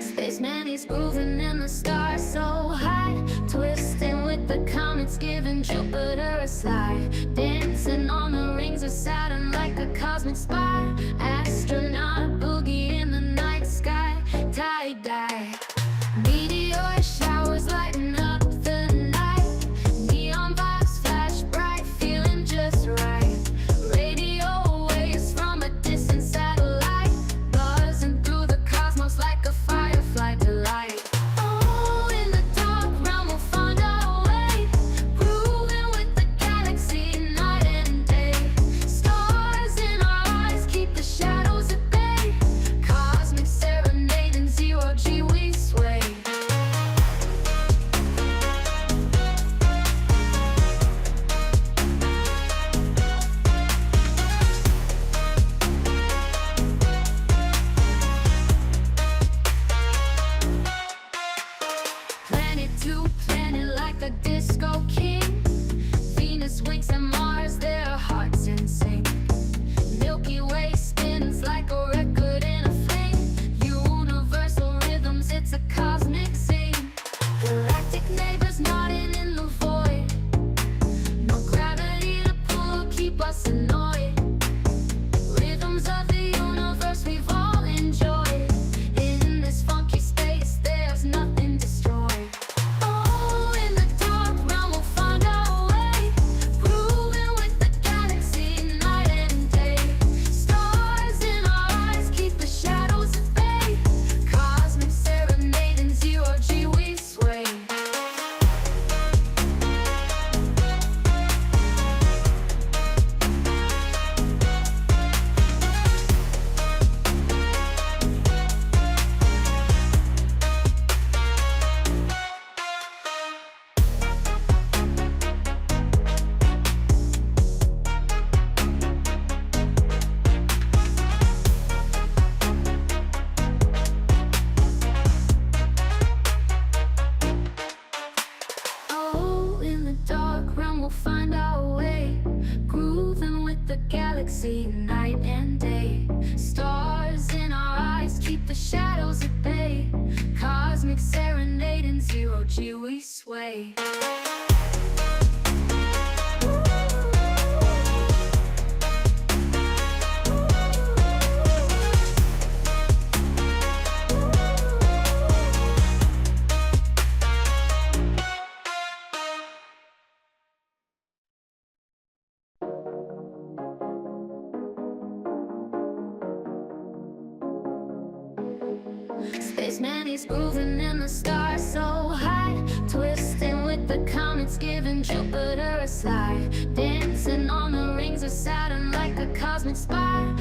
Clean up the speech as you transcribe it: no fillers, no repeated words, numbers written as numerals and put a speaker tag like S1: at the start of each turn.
S1: Spaceman, he's grooving in the stars so high, twisting with the comets, giving Jupiter a slide, dancing on the rings of Saturn like a cosmic spy. Astronaut boogie in the night sky, tie-dye. Meteor showers lighting up the night, neon vibes flash bright, feeling just right. Radio waves from a distant satellite, buzzing through the cosmos like a firefly delight. Oh, in the dark realm we'll find our way, grooving with the galaxy night and day. Stars in our eyes keep the shadows at bay, cosmic serenade in zero G we sway. Planet to planet like a disco king, Venus winks and Mars, their hearts in sync. Milky Way spins like a record in a flame, universal rhythms, it's a cosmic scene. Galactic neighbors nodding in the void, no gravity to pull, keep us annoyed. Rhythms of the universe we've all enjoyed, in this funky space there's nothing destroyed. Oh, in the dark realm we'll find our way, grooving with the galaxy night and day. Stars in our eyes keep the shadows at bay, cosmic serenade in zero G we sway. Oh, in the dark realm we'll find our way, grooving with the galaxy night and day. Stars in our eyes keep the shadows at bay, cosmic serenade in zero G we sway. Spaceman, he's grooving in the stars so high, twisting with the comets, giving Jupiter a slide, dancing on the rings of Saturn like a cosmic spy.